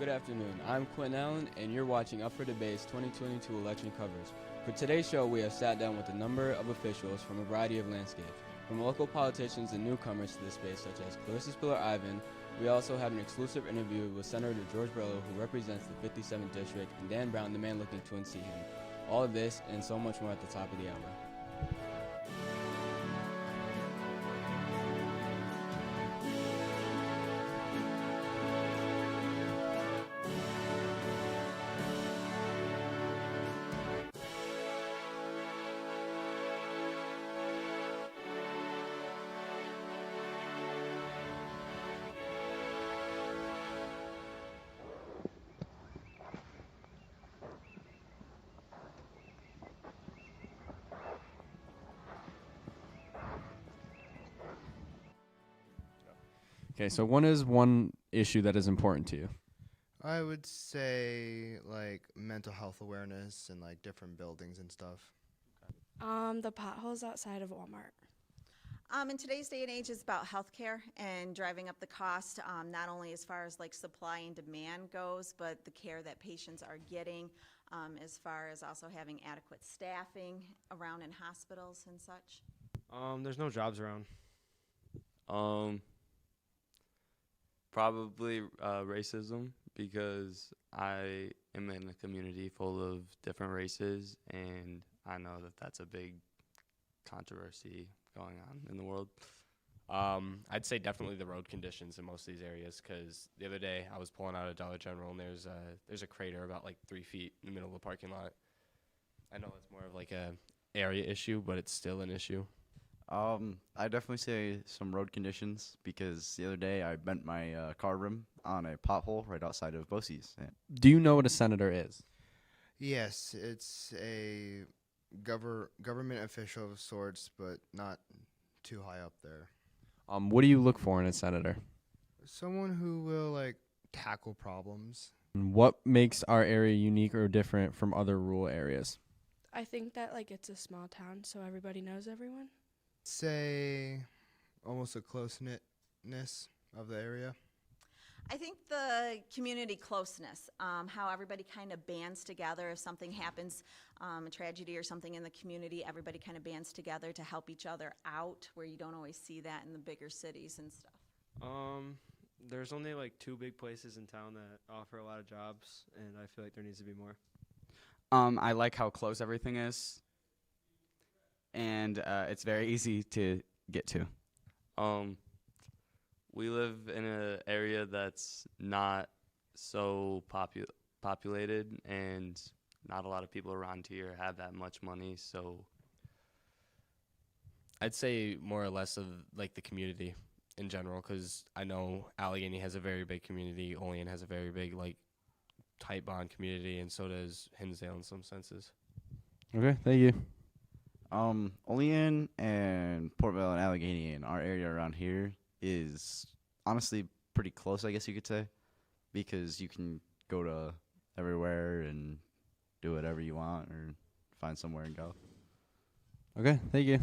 Good afternoon. I'm Quinn Allen, and you're watching Up for Debate's 2022 election coverage. For today's show, we have sat down with a number of officials from a variety of landscapes, from local politicians and newcomers to the space, such as Clarissa Spiller-Ivan. We also have an exclusive interview with Senator George Brillo, who represents the 57th District, and Dan Brown, the man looking to unseat him. All of this and so much more at the top of the hour. Okay, so one issue that is important to you? I would say like mental health awareness and like different buildings and stuff. The potholes outside of Walmart. In today's day and age, it's about healthcare and driving up the cost, not only as far as like supply and demand goes, but the care that patients are getting, as far as also having adequate staffing around in hospitals and such. There's no jobs around. Probably racism, because I am in a community full of different races, and I know that that's a big controversy going on in the world. I'd say definitely the road conditions in most of these areas, because the other day I was pulling out of Dollar General and there's a crater about like 3 feet in the middle of the parking lot. I know it's more of like a area issue, but it's still an issue. I definitely say some road conditions, because the other day I bent my car rim on a pothole right outside of Bosie's. Do you know what a senator is? Yes, it's a government official of sorts, but not too high up there. What do you look for in a senator? Someone who will like tackle problems. And what makes our area unique or different from other rural areas? I think that like it's a small town, so everybody knows everyone. Say almost a close-knitness of the area. I think the community closeness, how everybody kind of bands together if something happens, a tragedy or something in the community, everybody kind of bands together to help each other out, where you don't always see that in the bigger cities and stuff. There's only like 2 big places in town that offer a lot of jobs, and I feel like there needs to be more. I like how close everything is, and it's very easy to get to. We live in an area that's not so populated, and not a lot of people around here have that much money, so I'd say more or less of like the community in general, because I know Allegheny has a very big community, Olean has a very big like tight bond community, and so does Hinsdale in some senses. Okay, thank you. Olean and Portvale and Allegheny and our area around here is honestly pretty close, I guess you could say, because you can go to everywhere and do whatever you want or find somewhere and go. Okay, thank you.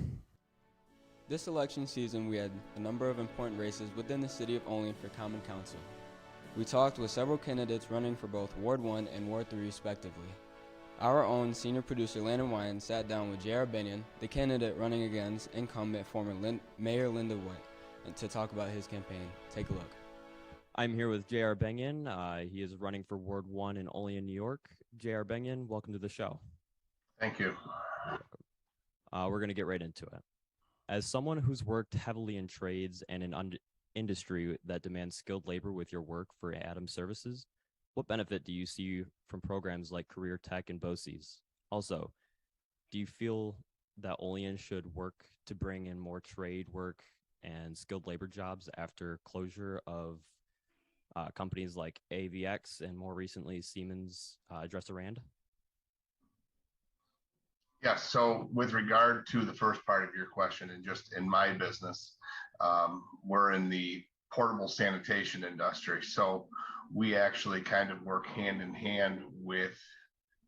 This election season, we had a number of important races within the city of Olean for Common Council. We talked with several candidates running for both Ward 1 and Ward 3 respectively. Our own senior producer Landon Wyan sat down with J.R. Benyon, the candidate running against incumbent former Mayor Linda Witt, and to talk about his campaign. Take a look. I'm here with J.R. Benyon. He is running for Ward 1 in Olean, New York. J.R. Benyon, welcome to the show. Thank you. We're going to get right into it. As someone who's worked heavily in trades and in industry that demands skilled labor with your work for Adams Services, what benefit do you see from programs like Career Tech and BOCES? Also, do you feel that Olean should work to bring in more trade work and skilled labor jobs after closure of companies like AVX and more recently Siemens Dresser-Rand? Yes, so with regard to the first part of your question, and just in my business, we're in the portable sanitation industry. So we actually kind of work hand in hand with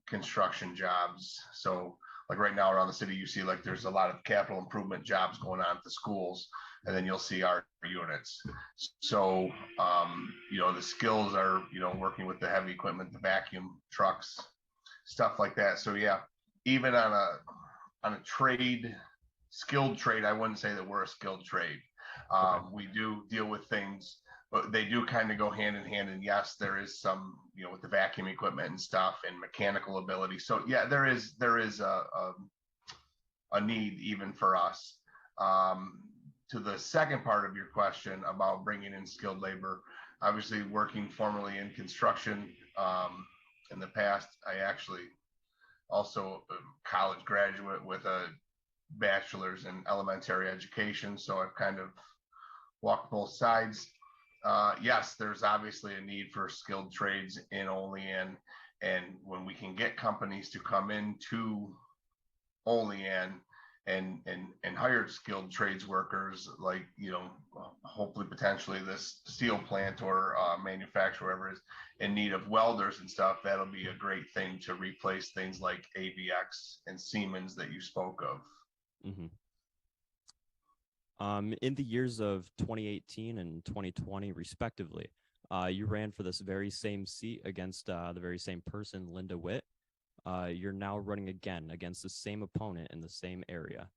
construction jobs. So like right now around the city, you see like there's a lot of capital improvement jobs going on at the schools, and then you'll see our units. So, the skills are, working with the heavy equipment, the vacuum trucks, stuff like that. So yeah, even on a skilled trade, I wouldn't say that we're a skilled trade. We do deal with things, but they do kind of go hand in hand. And yes, there is some, with the vacuum equipment and stuff and mechanical ability. So yeah, there is a need even for us. To the second part of your question about bringing in skilled labor, obviously working formerly in construction in the past, I actually also a college graduate with a bachelor's in elementary education. So I've kind of walked both sides. Yes, there's obviously a need for skilled trades in Olean. And when we can get companies to come into Olean and hire skilled trades workers, like, hopefully potentially this steel plant or manufacturer, wherever is in need of welders and stuff, that'll be a great thing to replace things like AVX and Siemens that you spoke of. Mm-hmm. In the years of 2018 and 2020, respectively, you ran for this very same seat against the very same person, Linda Witt. You're now running again against the same opponent in the same area.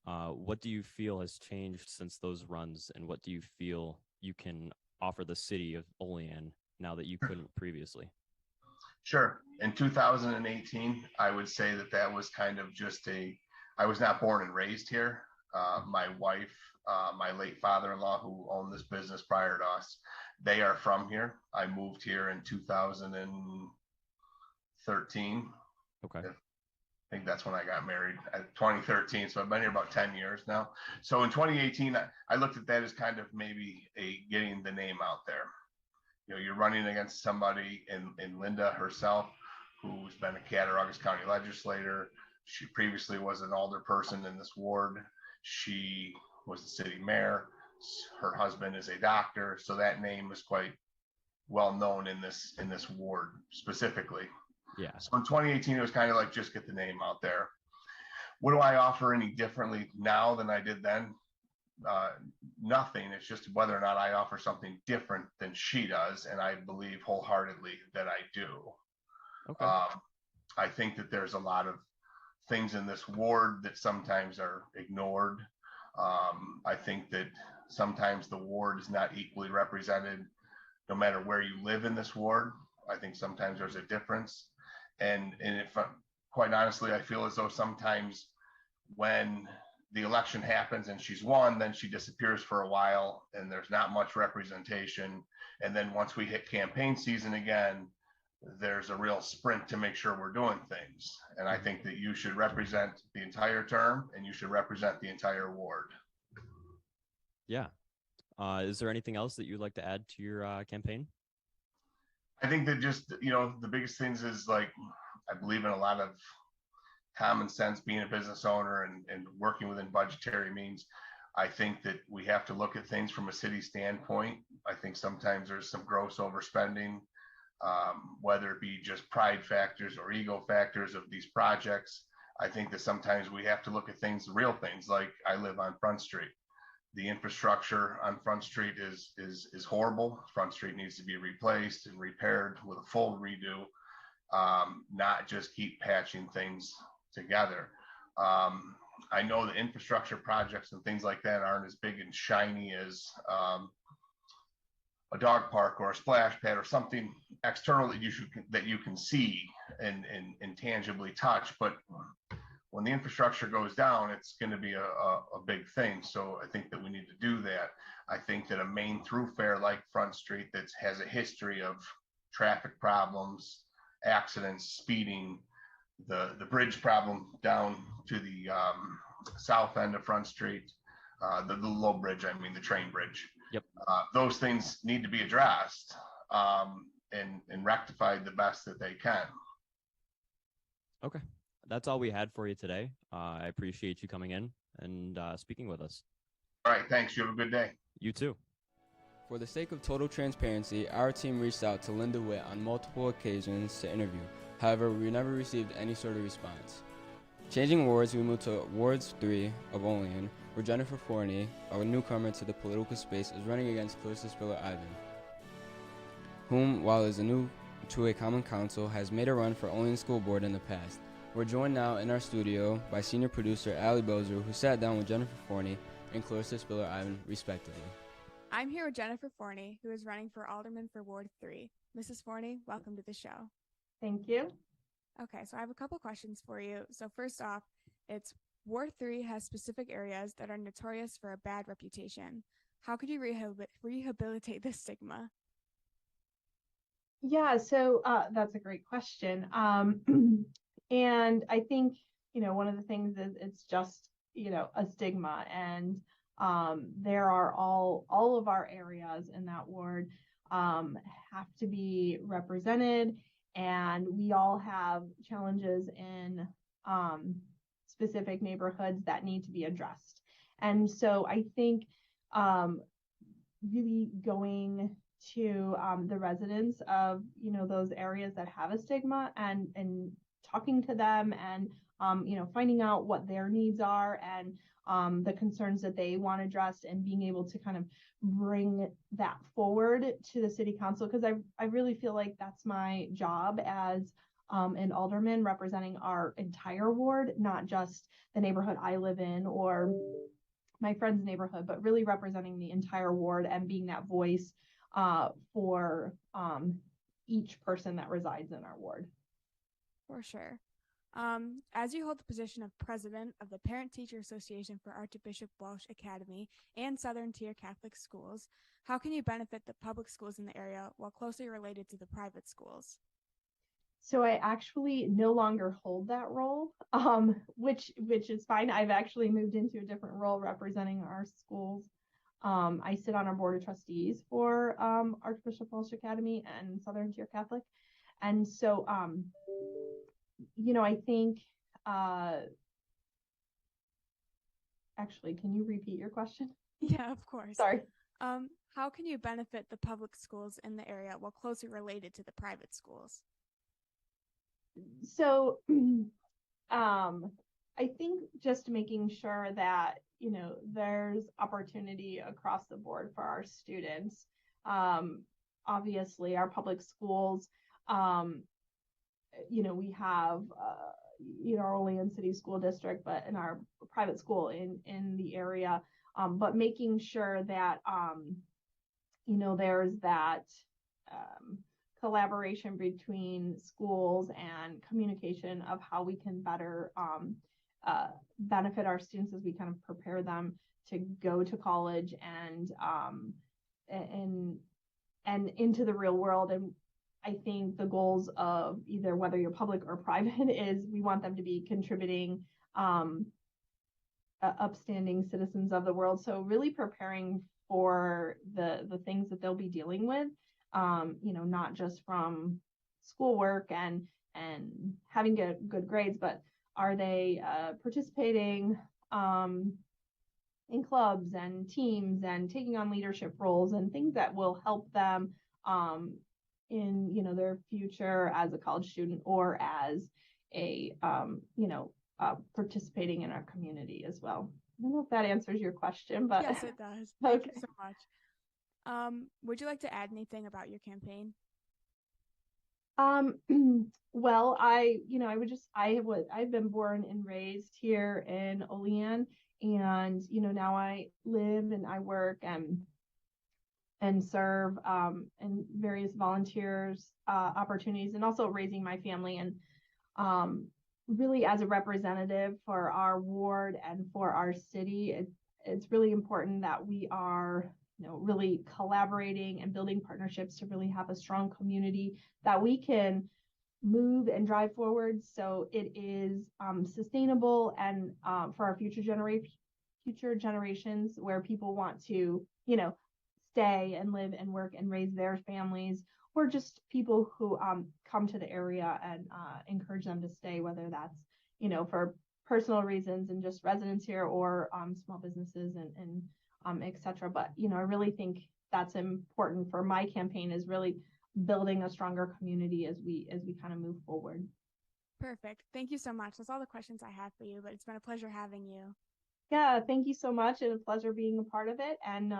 What do you feel has changed since those runs, and what do you feel you can offer the city of Olean now that you couldn't previously? Sure. In 2018, I would say that was kind of just I was not born and raised here. My wife, my late father-in-law, who owned this business prior to us, they are from here. I moved here in 2013. Okay. I think that's when I got married, 2013. So I've been here about 10 years now. So in 2018, I looked at that as kind of maybe getting the name out there. You're running against somebody in Linda herself, who's been a Cattaraugus County legislator. She previously was an alderperson in this ward. She was the city mayor. Her husband is a doctor. So that name is quite well known in this ward specifically. Yeah. So in 2018, it was kind of like, just get the name out there. What do I offer any differently now than I did then? Nothing. It's just whether or not I offer something different than she does. And I believe wholeheartedly that I do. Okay. I think that there's a lot of things in this ward that sometimes are ignored. I think that sometimes the ward is not equally represented no matter where you live in this ward. I think sometimes there's a difference. And if quite honestly, I feel as though sometimes when the election happens and she's won, then she disappears for a while and there's not much representation. And then once we hit campaign season again, there's a real sprint to make sure we're doing things. And I think that you should represent the entire term and you should represent the entire ward. Yeah. Is there anything else that you'd like to add to your campaign? I think that just, the biggest things is like, I believe in a lot of common sense, being a business owner and working within budgetary means. I think that we have to look at things from a city standpoint. I think sometimes there's some gross overspending, whether it be just pride factors or ego factors of these projects. I think that sometimes we have to look at things, real things, like I live on Front Street. The infrastructure on Front Street is horrible. Front Street needs to be replaced and repaired with a full redo, not just keep patching things together. I know the infrastructure projects and things like that aren't as big and shiny as a dog park or a splash pad or something external that you can see and tangibly touch. But when the infrastructure goes down, it's going to be a big thing. So I think that we need to do that. I think that a main thoroughfare like Front Street that has a history of traffic problems, accidents, speeding, the bridge problem down to the south end of Front Street, the low bridge, the train bridge. Yep. Those things need to be addressed and rectified the best that they can. Okay. That's all we had for you today. I appreciate you coming in and speaking with us. All right. Thanks. You have a good day. You too. For the sake of total transparency, our team reached out to Linda Witt on multiple occasions to interview. However, we never received any sort of response. Changing wards, we move to Wards 3 of Olean, where Jennifer Forney, a newcomer to the political space, is running against Clarissa Spiller-Ivan, whom, while is new to a common council, has made a run for Olean School Board in the past. We're joined now in our studio by senior producer Allie Bozer, who sat down with Jennifer Forney and Clarissa Spiller-Ivan, respectively. I'm here with Jennifer Forney, who is running for alderman for Ward 3. Mrs. Forney, welcome to the show. Thank you. Okay, so I have a couple questions for you. So first off, it's Ward 3 has specific areas that are notorious for a bad reputation. How could you rehabilitate this stigma? Yeah, so that's a great question. And I think, one of the things is it's just, a stigma. And there are all of our areas in that ward have to be represented. And we all have challenges in specific neighborhoods that need to be addressed. And so I think really going to the residents of, those areas that have a stigma and talking to them and, finding out what their needs are and the concerns that they want addressed and being able to kind of bring that forward to the city council. Because I really feel like that's my job as an alderman representing our entire ward, not just the neighborhood I live in or my friend's neighborhood, but really representing the entire ward and being that voice for each person that resides in our ward. For sure. As you hold the position of president of the Parent Teacher Association for Archbishop Walsh Academy and Southern Tier Catholic Schools, how can you benefit the public schools in the area while closely related to the private schools? So I actually no longer hold that role, which is fine. I've actually moved into a different role representing our schools. I sit on our board of trustees for Archbishop Walsh Academy and Southern Tier Catholic. And so, I think, actually, can you repeat your question? Yeah, of course. Sorry. How can you benefit the public schools in the area while closely related to the private schools? So, I think just making sure that, there's opportunity across the board for our students. Obviously, our public schools, we have, our Olean City School District, but in our private school in the area, but making sure that, there's that collaboration between schools and communication of how we can better benefit our students as we kind of prepare them to go to college and into the real world. And I think the goals of either whether you're public or private is we want them to be contributing upstanding citizens of the world. So really preparing for the things that they'll be dealing with, not just from schoolwork and having good grades, but are they participating in clubs and teams and taking on leadership roles and things that will help them in their future as a college student or as a participating in our community as well. I don't know if that answers your question, but yes, it does. Thank you so much. Would you like to add anything about your campaign? Well, I've been born and raised here in Olean, and now I live and I work and serve in various volunteers opportunities, and also raising my family, and really as a representative for our ward and for our city, it's really important that we are really collaborating and building partnerships to really have a strong community that we can move and drive forward so it is sustainable and for our future generations where people want to stay and live and work and raise their families, or just people who come to the area and encourage them to stay, whether that's for personal reasons and just residents here or small businesses and etc. But I really think that's important for my campaign, is really building a stronger community as we kind of move forward. Perfect. Thank you so much. That's all the questions I have for you, but it's been a pleasure having you. Yeah, thank you so much, and a pleasure being a part of it. And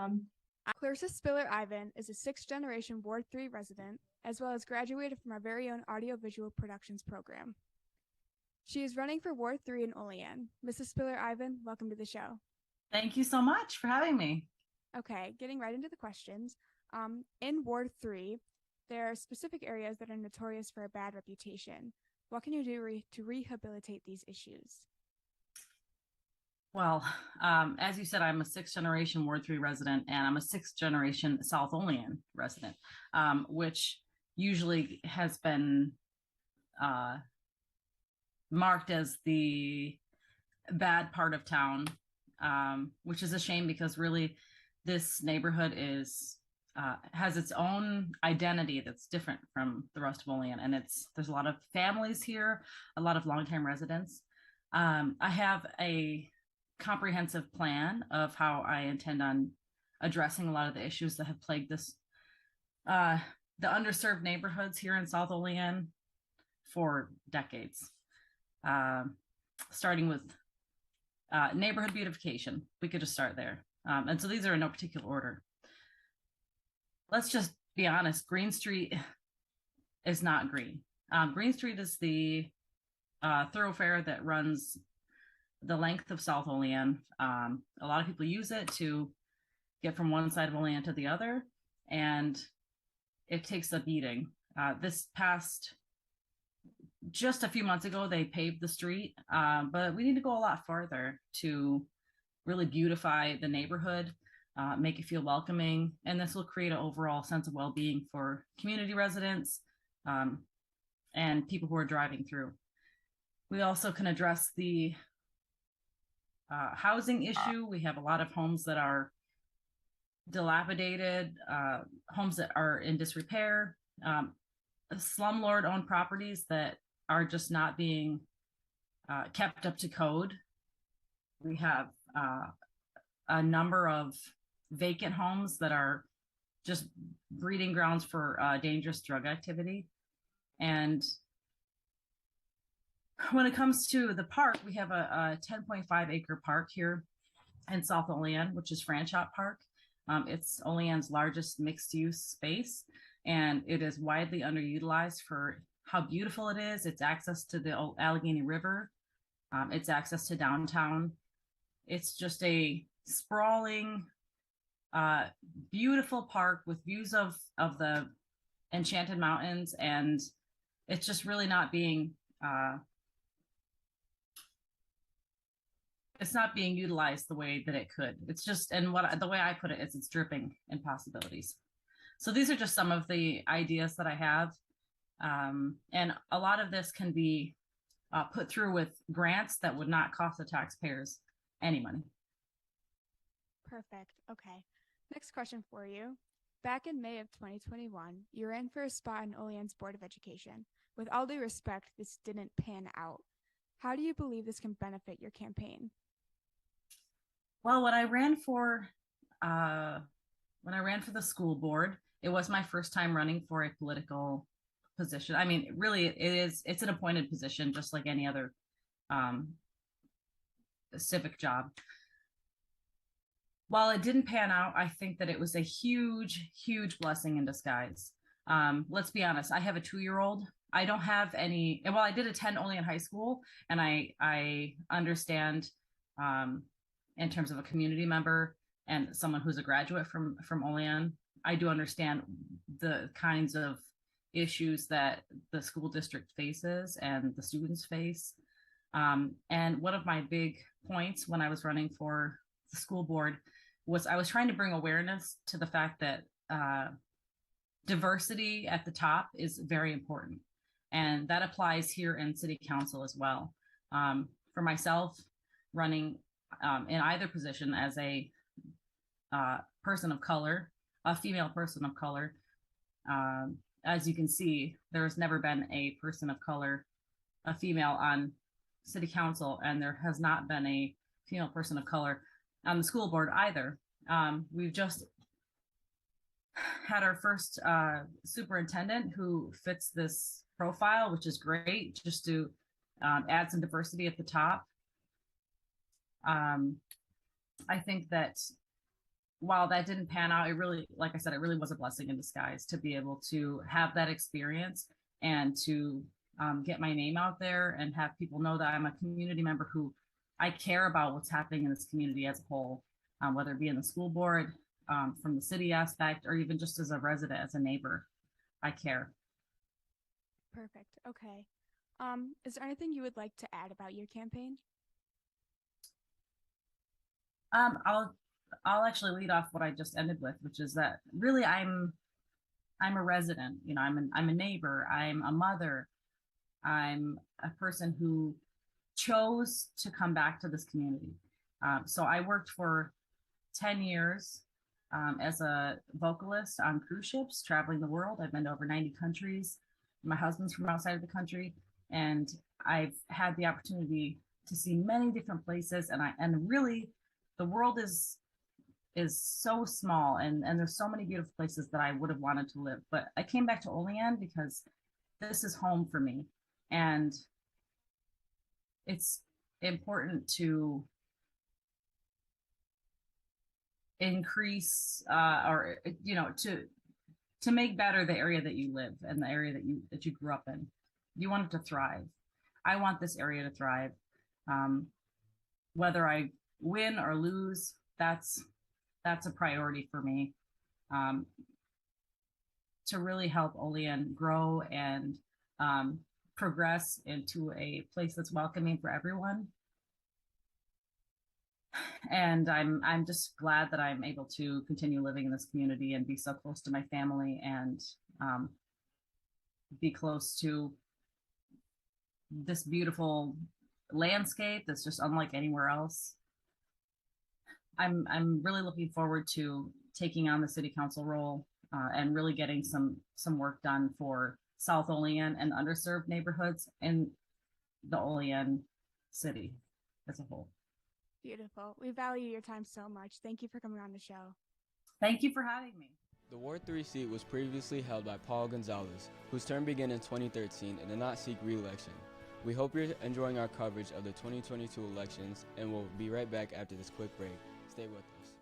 Clarissa Spiller Ivan is a sixth generation Ward 3 resident, as well as graduated from our very own audiovisual productions program. She is running for Ward 3 in Olean. Mrs. Spiller Ivan, welcome to the show. Thank you so much for having me. Okay, getting right into the questions. In Ward 3, there are specific areas that are notorious for a bad reputation. What can you do to rehabilitate these issues? Well, as you said, I'm a sixth generation Ward 3 resident, and I'm a sixth generation South Olean resident, which usually has been marked as the bad part of town, which is a shame because really this neighborhood has its own identity that's different from the rest of Olean, and there's a lot of families here, a lot of longtime residents. I have a comprehensive plan of how I intend on addressing a lot of the issues that have plagued the underserved neighborhoods here in South Olean for decades. Starting with neighborhood beautification. We could just start there. And so these are in no particular order. Let's just be honest, Green Street is not green. Green Street is the thoroughfare that runs the length of South Olean. A lot of people use it to get from one side of Olean to the other, and it takes a beating. Just a few months ago, they paved the street, but we need to go a lot farther to really beautify the neighborhood, make it feel welcoming, and this will create an overall sense of well-being for community residents and people who are driving through. We also can address the housing issue. We have a lot of homes that are dilapidated, homes that are in disrepair, slumlord-owned properties that are just not being kept up to code. We have a number of vacant homes that are just breeding grounds for dangerous drug activity. And when it comes to the park, we have a 10.5 acre park here in South Olean, which is Franchot Park. It's Olean's largest mixed use space, and it is widely underutilized for how beautiful it is. It's access to the Allegheny River. It's access to downtown. It's just a sprawling, beautiful park with views of the Enchanted Mountains, and it's just really not being utilized the way that it could. It's just, and the way I put it is, it's dripping in possibilities. So these are just some of the ideas that I have. And a lot of this can be put through with grants that would not cost the taxpayers any money. Perfect. Okay. Next question for you. Back in May of 2021, you ran for a spot in Olean's Board of Education. With all due respect, this didn't pan out. How do you believe this can benefit your campaign? Well, when I ran for the school board, it was my first time running for a political position. I mean, really, it's an appointed position, just like any other civic job. While it didn't pan out, I think that it was a huge, huge blessing in disguise. Let's be honest, I have a 2-year-old. I don't have any, well, I did attend Olean High School, and I understand in terms of a community member and someone who's a graduate from Olean, I do understand the kinds of issues that the school district faces and the students face. And one of my big points when I was running for the school board was I was trying to bring awareness to the fact that diversity at the top is very important. And that applies here in city council as well. For myself, running in either position as a person of color, a female person of color, as you can see, there's never been a person of color, a female on city council, and there has not been a female person of color on the school board either. We've just had our first superintendent who fits this profile, which is great, just to add some diversity at the top. I think that while that didn't pan out, it really, like I said, it really was a blessing in disguise to be able to have that experience and to get my name out there and have people know that I'm a community member who I care about what's happening in this community as a whole, whether it be in the school board, from the city aspect, or even just as a resident, as a neighbor. I care. Perfect. Okay. Is there anything you would like to add about your campaign? I'll actually lead off what I just ended with, which is that really I'm a resident. You know, I'm a neighbor. I'm a mother. I'm a person who chose to come back to this community. So I worked for 10 years as a vocalist on cruise ships, traveling the world. I've been to over 90 countries. My husband's from outside of the country, and I've had the opportunity to see many different places. And really, the world is so small, and there's so many beautiful places that I would have wanted to live. But I came back to Olean because this is home for me, and it's important to increase or to make better the area that you live and the area that you grew up in. You want it to thrive. I want this area to thrive. Whether I win or lose, that's a priority for me, to really help Olean grow and progress into a place that's welcoming for everyone. And I'm just glad that I'm able to continue living in this community and be so close to my family and be close to this beautiful landscape that's just unlike anywhere else. I'm really looking forward to taking on the city council role and really getting some work done for South Olean and underserved neighborhoods in the Olean city as a whole. Beautiful. We value your time so much. Thank you for coming on the show. Thank you for having me. The Ward 3 seat was previously held by Paul Gonzalez, whose term began in 2013 and did not seek re-election. We hope you're enjoying our coverage of the 2022 elections, and we'll be right back after this quick break. Stay with us.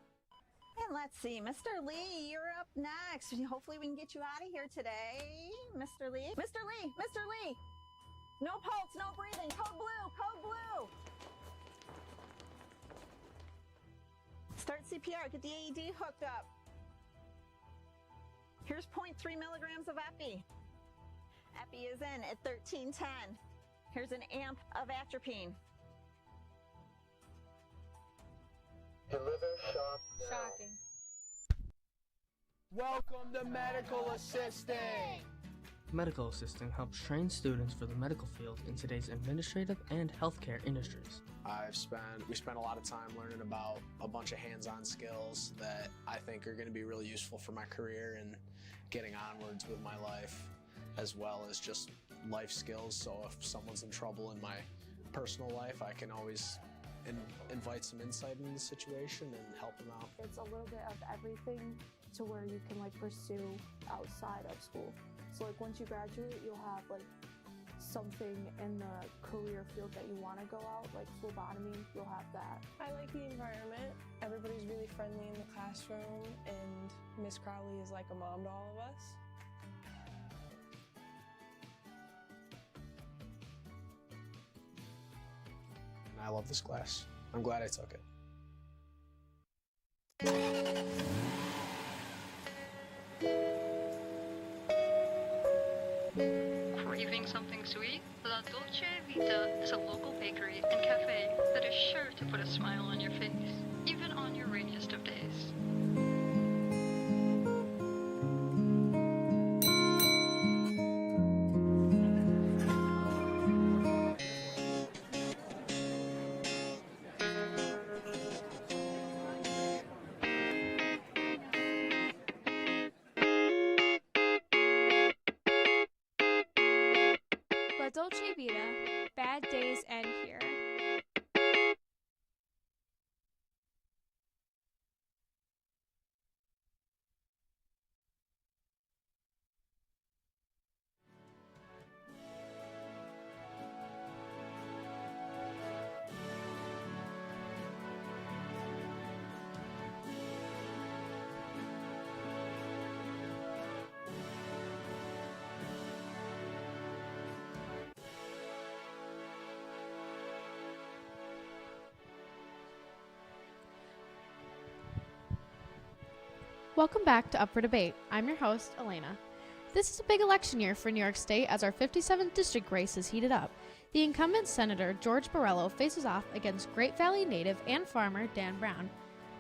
And let's see, Mr. Lee, you're up next. Hopefully we can get you out of here today. Mr. Lee. Mr. Lee! Mr. Lee! No pulse, no breathing. Code blue! Code blue! Start CPR. Get the AED hooked up. Here's 0.3 milligrams of epi. Epi is in at 1310. Here's an amp of atropine. Deliver shock now. Shocking. Welcome to Medical Assisting. Medical Assisting helps train students for the medical field in today's administrative and healthcare industries. We spent a lot of time learning about a bunch of hands-on skills that I think are going to be really useful for my career and getting onwards with my life, as well as just life skills. So if someone's in trouble in my personal life, I can always invite some insight into the situation and help them out. It's a little bit of everything to where you can pursue outside of school. So once you graduate, you'll have something in the career field that you want to go out, like phlebotomy, you'll have that. I like the environment. Everybody's really friendly in the classroom, and Miss Crowley is like a mom to all of us. And I love this class. I'm glad I took it. Craving something sweet? La Dolce Vita is a local bakery and cafe that is sure to put a smile on your face, even on your rainiest of days. La Dolce Vita, bad days end here. Welcome back to Up for Debate. I'm your host, Elena. This is a big election year for New York State as our 57th district race is heated up. The incumbent Senator George Borrello faces off against Great Valley native and farmer Dan Brown.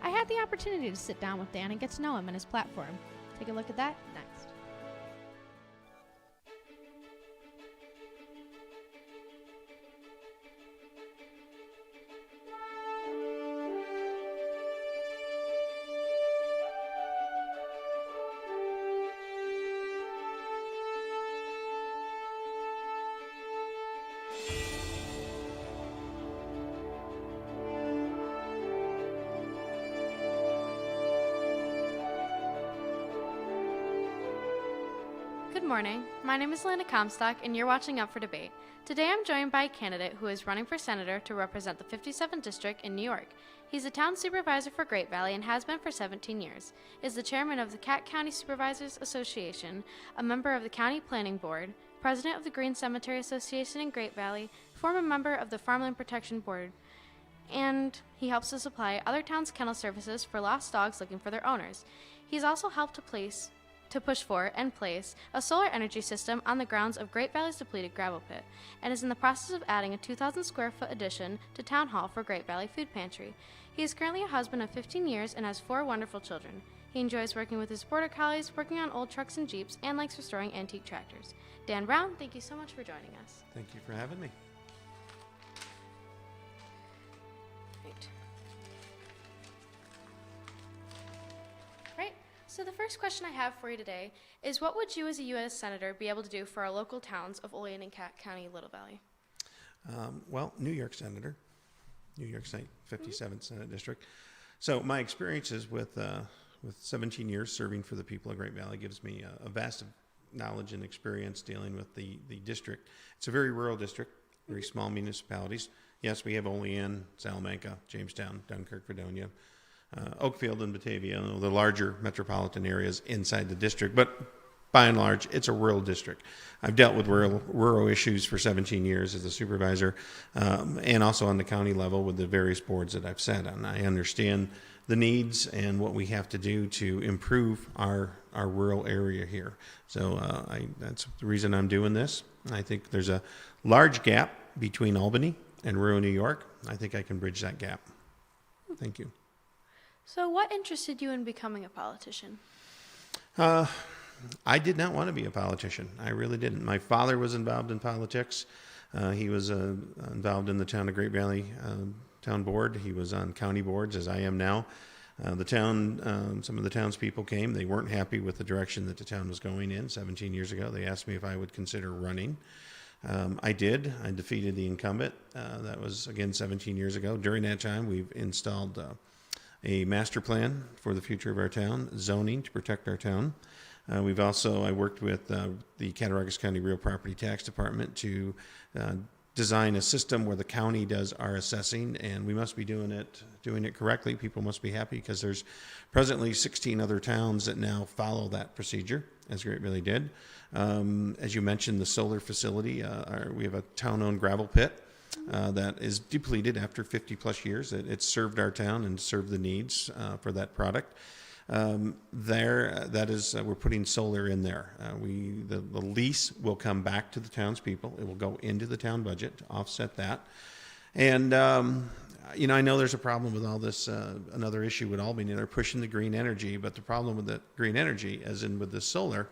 I had the opportunity to sit down with Dan and get to know him and his platform. Take a look at that next. Good morning. My name is Lena Comstock, and you're watching Up for Debate. Today I'm joined by a candidate who is running for senator to represent the 57th District in New York. He's a town supervisor for Great Valley and has been for 17 years, is the chairman of the Cat County Supervisors Association, a member of the County Planning Board, president of the Green Cemetery Association in Great Valley, former member of the Farmland Protection Board, and he helps to supply other towns' kennel services for lost dogs looking for their owners. He's also helped to push for and place a solar energy system on the grounds of Great Valley's depleted gravel pit, and is in the process of adding a 2,000 square foot addition to Town Hall for Great Valley Food Pantry. He is currently a husband of 15 years and has 4 wonderful children. He enjoys working with his border collies, working on old trucks and Jeeps, and likes restoring antique tractors. Dan Brown, thank you so much for joining us. Thank you for having me. Right. So the first question I have for you today is, what would you as a U.S. Senator be able to do for our local towns of Olean and Cat County, Little Valley? Well, New York Senator, New York State 57th Senate District. So my experiences with 17 years serving for the people of Great Valley gives me a vast knowledge and experience dealing with the district. It's a very rural district, very small municipalities. Yes, we have Olean, Salamanca, Jamestown, Dunkirk, Fredonia, Oakfield and Batavia, the larger metropolitan areas inside the district, but by and large, it's a rural district. I've dealt with rural issues for 17 years as a supervisor, and also on the county level with the various boards that I've sat on. I understand the needs and what we have to do to improve our rural area here. So that's the reason I'm doing this. I think there's a large gap between Albany and rural New York. I think I can bridge that gap. Thank you. So what interested you in becoming a politician? I did not want to be a politician. I really didn't. My father was involved in politics. He was involved in the town of Great Valley town board. He was on county boards, as I am now. The town, some of the townspeople came. They weren't happy with the direction that the town was going in 17 years ago. They asked me if I would consider running. I did. I defeated the incumbent. That was, again, 17 years ago. During that time, we've installed a master plan for the future of our town, zoning to protect our town. I worked with the Cattaraugus County Real Property Tax Department to design a system where the county does our assessing, and we must be doing it correctly. People must be happy because there's presently 16 other towns that now follow that procedure, as Great Valley did. As you mentioned, the solar facility, we have a town-owned gravel pit that is depleted after 50 plus years. It served our town and served the needs for that product. We're putting solar in there. The lease will come back to the townspeople. It will go into the town budget to offset that. And, I know there's a problem with all this, another issue with Albany. They're pushing the green energy, but the problem with the green energy, as in with the solar,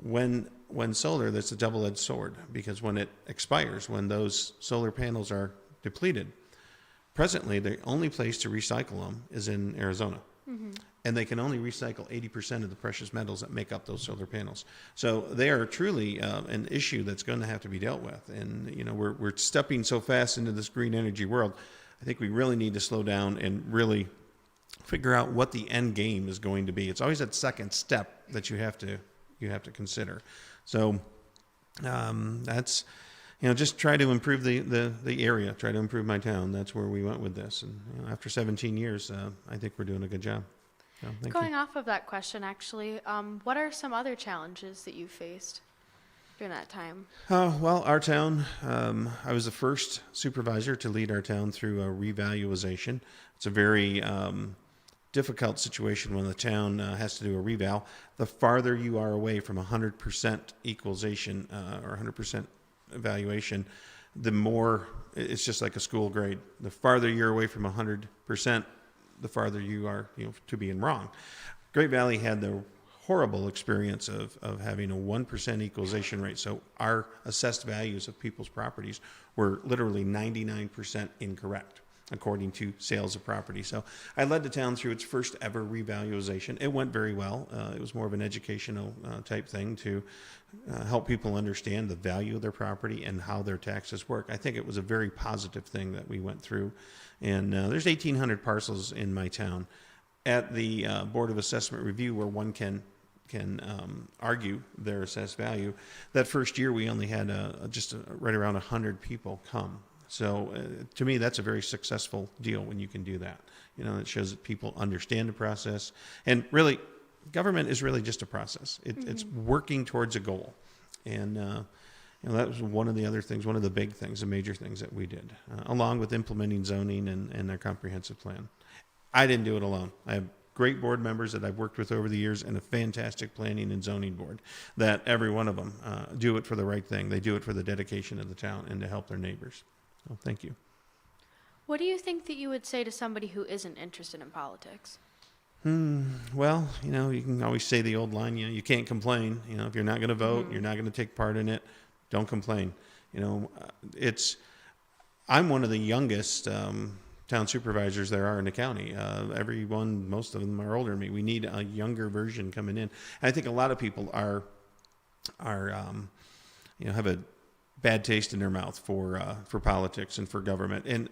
when solar, that's a double-edged sword, because when it expires, when those solar panels are depleted, presently the only place to recycle them is in Arizona. Mm-hmm. And they can only recycle 80% of the precious metals that make up those solar panels. So they are truly an issue that's going to have to be dealt with. And, we're stepping so fast into this green energy world. I think we really need to slow down and really figure out what the end game is going to be. It's always that second step that you have to consider. So that's, just try to improve the area, try to improve my town. That's where we went with this. And after 17 years, I think we're doing a good job. So, Going off of that question, actually, what are some other challenges that you faced during that time? Well, our town, I was the first supervisor to lead our town through a revaluation. It's a very difficult situation when the town has to do a reval. The farther you are away from 100% equalization or 100% evaluation, the more it's just like a school grade. The farther you're away from 100%, the farther you are, to being wrong. Great Valley had the horrible experience of having a 1% equalization rate. So our assessed values of people's properties were literally 99% incorrect, according to sales of property. So I led the town through its first ever revaluation. It went very well. It was more of an educational type thing to help people understand the value of their property and how their taxes work. I think it was a very positive thing that we went through. And there's 1,800 parcels in my town. At the Board of Assessment Review, where one can argue their assessed value, that first year we only had right around 100 people come. So to me, that's a very successful deal when you can do that. It shows that people understand the process. And really, government is really just a process. It's working towards a goal. And that was one of the other things, one of the big things, the major things that we did, along with implementing zoning and their comprehensive plan. I didn't do it alone. I have great board members that I've worked with over the years and a fantastic planning and zoning board that every one of them do it for the right thing. They do it for the dedication of the town and to help their neighbors. So thank you. What do you think that you would say to somebody who isn't interested in politics? Well, you can always say the old line, you can't complain. If you're not going to vote, you're not going to take part in it, don't complain. I'm one of the youngest town supervisors there are in the county. Most of them are older than me. We need a younger version coming in. And I think a lot of people are have a bad taste in their mouth for politics and for government. And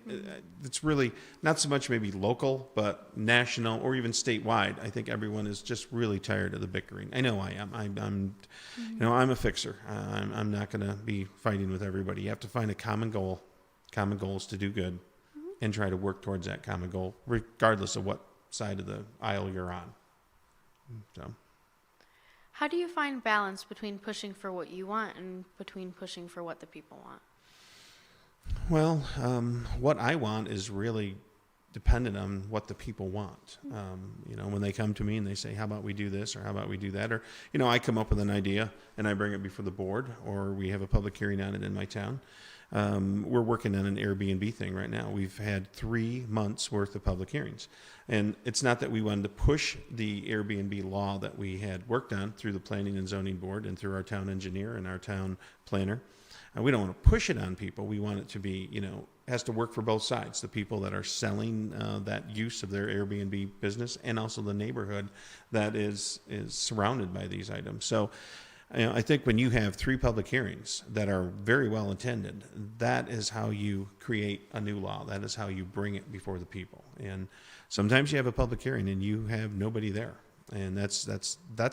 it's really not so much maybe local, but national or even statewide. I think everyone is just really tired of the bickering. I know I am. I'm a fixer. I'm not going to be fighting with everybody. You have to find a common goal. Common goal is to do good and try to work towards that common goal, regardless of what side of the aisle you're on. So. How do you find balance between pushing for what you want and between pushing for what the people want? Well, what I want is really dependent on what the people want. When they come to me and they say, how about we do this or how about we do that? Or, I come up with an idea and I bring it before the board, or we have a public hearing on it in my town. We're working on an Airbnb thing right now. We've had 3 months worth of public hearings. And it's not that we wanted to push the Airbnb law that we had worked on through the Planning and Zoning Board and through our town engineer and our town planner. We don't want to push it on people. We want it to be, has to work for both sides, the people that are selling that use of their Airbnb business and also the neighborhood that is surrounded by these items. So I think when you have 3 public hearings that are very well attended, that is how you create a new law. That is how you bring it before the people. And sometimes you have a public hearing and you have nobody there, and that's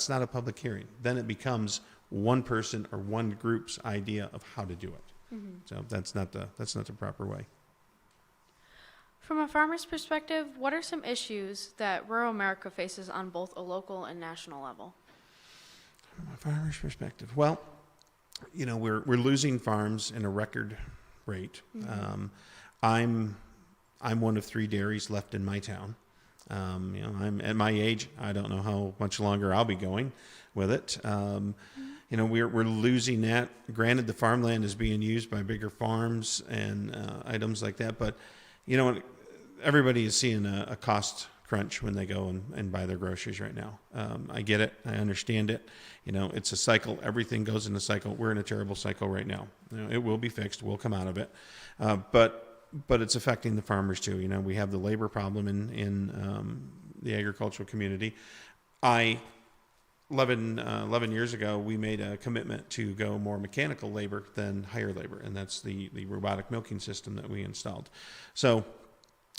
not a public hearing. Then it becomes one person or one group's idea of how to do it. So that's not the proper way. From a farmer's perspective, what are some issues that rural America faces on both a local and national level? From a farmer's perspective, well, we're losing farms in a record rate. I'm one of 3 dairies left in my town. I'm at my age. I don't know how much longer I'll be going with it. We're losing that. Granted, the farmland is being used by bigger farms and items like that, but everybody is seeing a cost crunch when they go and buy their groceries right now. I get it. I understand it. It's a cycle. Everything goes in a cycle. We're in a terrible cycle right now. It will be fixed. We'll come out of it. But it's affecting the farmers too. We have the labor problem in the agricultural community. 11 years ago, we made a commitment to go more mechanical labor than higher labor, and that's the robotic milking system that we installed. So,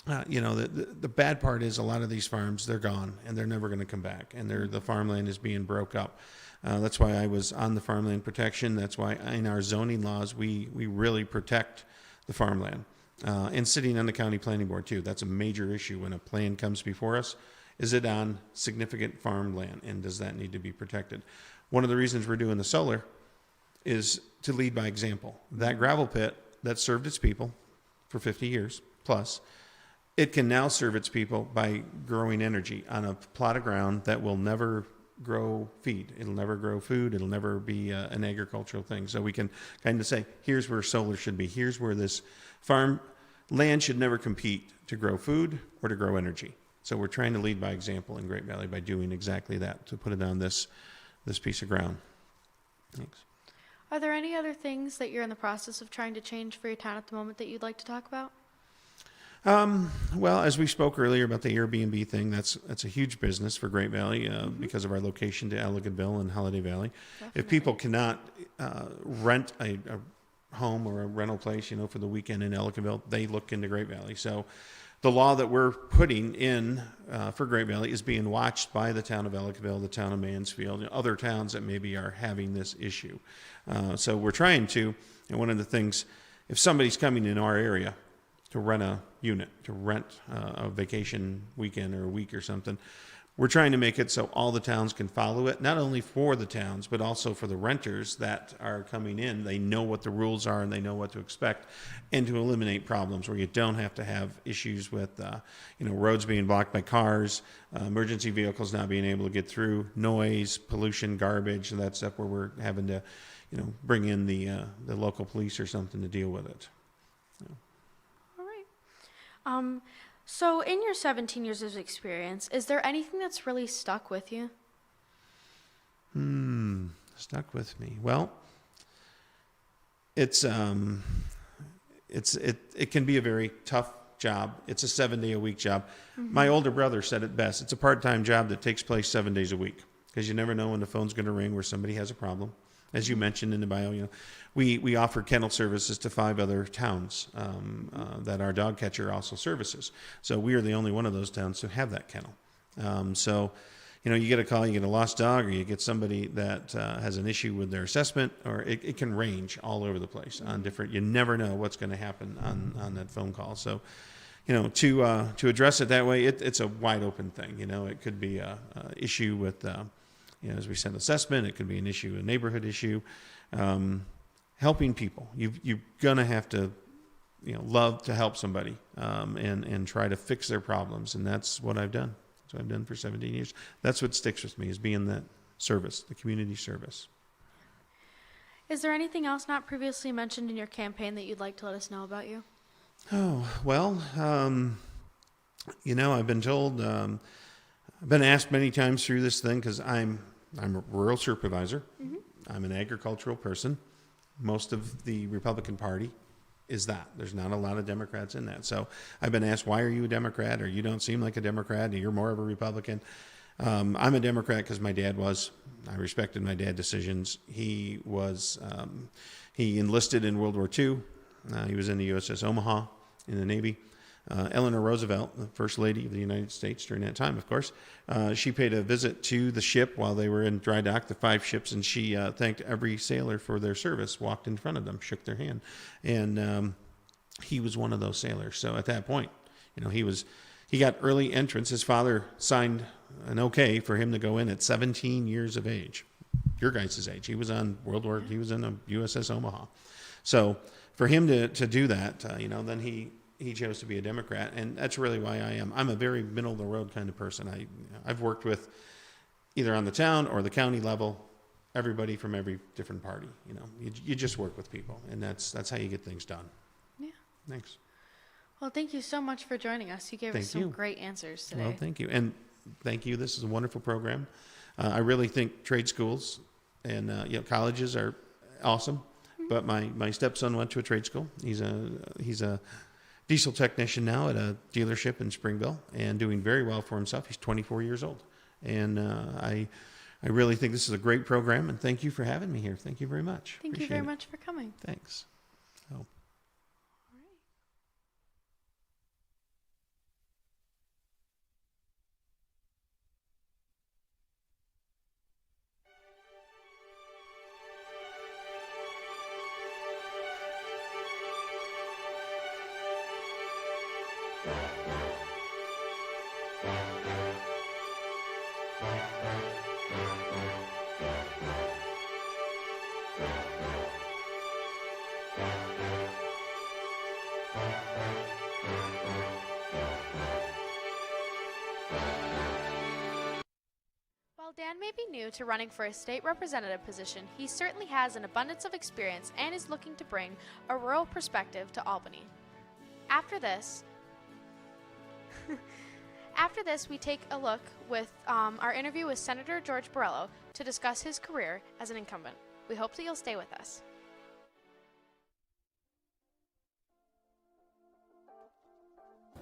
the bad part is a lot of these farms, they're gone, and they're never going to come back, and the farmland is being broke up. That's why I was on the farmland protection. That's why in our zoning laws, we really protect the farmland. And sitting on the county planning board too. That's a major issue when a plan comes before us. Is it on significant farmland, and does that need to be protected? One of the reasons we're doing the solar is to lead by example. That gravel pit that served its people for 50 years plus it can now serve its people by growing energy on a plot of ground that will never grow feed. It'll never grow food. It'll never be an agricultural thing. So we can kind of say, here's where solar should be. Here's where this farm land should never compete to grow food or to grow energy. So we're trying to lead by example in Great Valley by doing exactly that, to put it on this piece of ground. Thanks. Are there any other things that you're in the process of trying to change for your town at the moment that you'd like to talk about? Well, as we spoke earlier about the Airbnb thing, that's a huge business for Great Valley because of our location to Ellicottville and Holiday Valley. Definitely. If people cannot rent a home or a rental place, for the weekend in Ellicottville, they look into Great Valley. So the law that we're putting in for Great Valley is being watched by the town of Ellicottville, the town of Mansfield, and other towns that maybe are having this issue. So we're trying to, and one of the things, if somebody's coming in our area to rent a unit, to rent a vacation weekend or a week or something, we're trying to make it so all the towns can follow it, not only for the towns, but also for the renters that are coming in. They know what the rules are and they know what to expect, and to eliminate problems where you don't have to have issues with, roads being blocked by cars, emergency vehicles not being able to get through, noise, pollution, garbage, and that stuff where we're having to, bring in the local police or something to deal with it. All right. So in your 17 years of experience, is there anything that's really stuck with you? Stuck with me. Well, it can be a very tough job. It's a 7-day-a-week job. Mm-hmm. My older brother said it best. It's a part-time job that takes place 7 days a week, because you never know when the phone's going to ring where somebody has a problem. As you mentioned in the bio, we offer kennel services to 5 other towns that our dog catcher also services. So we are the only one of those towns to have that kennel. So, you get a call, you get a lost dog, or you get somebody that has an issue with their assessment, or it can range all over the place on different. You never know what's going to happen on that phone call. So, to address it that way, it's a wide open thing. It could be a issue with. As we said, assessment. It could be an issue, a neighborhood issue. Helping people. You're gonna have to, love to help somebody and try to fix their problems, and that's what I've done. That's what I've done for 17 years. That's what sticks with me, is being that service, the community service. Is there anything else not previously mentioned in your campaign that you'd like to let us know about you? Oh well, I've been told. I've been asked many times through this thing, because I'm a rural supervisor. Mm-hmm. I'm an agricultural person. Most of the Republican Party is that. There's not a lot of Democrats in that. So I've been asked, why are you a Democrat? Or you don't seem like a Democrat, or you're more of a Republican. I'm a Democrat because my dad was. I respected my dad's decisions. He was, he enlisted in World War II. He was in the USS Omaha in the Navy. Eleanor Roosevelt, the First Lady of the United States during that time, of course, she paid a visit to the ship while they were in dry dock, the 5 ships, and she thanked every sailor for their service, walked in front of them, shook their hand. And he was one of those sailors. So at that point, he got early entrance. His father signed an okay for him to go in at 17 years of age, your guys' age. He was on he was in a USS Omaha. So for him to do that, then he chose to be a Democrat, and that's really why I am. I'm a very middle of the road kind of person. I've worked with, either on the town or the county level, everybody from every different party. You just work with people, and that's how you get things done. Yeah. Thanks. Well, thank you so much for joining us. You gave us some great answers today. Well, thank you, and thank you. This is a wonderful program. I really think trade schools and colleges are awesome. Mm-hmm. But my stepson went to a trade school. He's a diesel technician now at a dealership in Springville, and doing very well for himself. He's 24 years old. And I really think this is a great program, and thank you for having me here. Thank you very much. Thank you very much for coming. Thanks. Oh. Dan may be new to running for a state representative position, he certainly has an abundance of experience and is looking to bring a rural perspective to Albany. After this, we take a look with our interview with Senator George Borrello to discuss his career as an incumbent. We hope that you'll stay with us.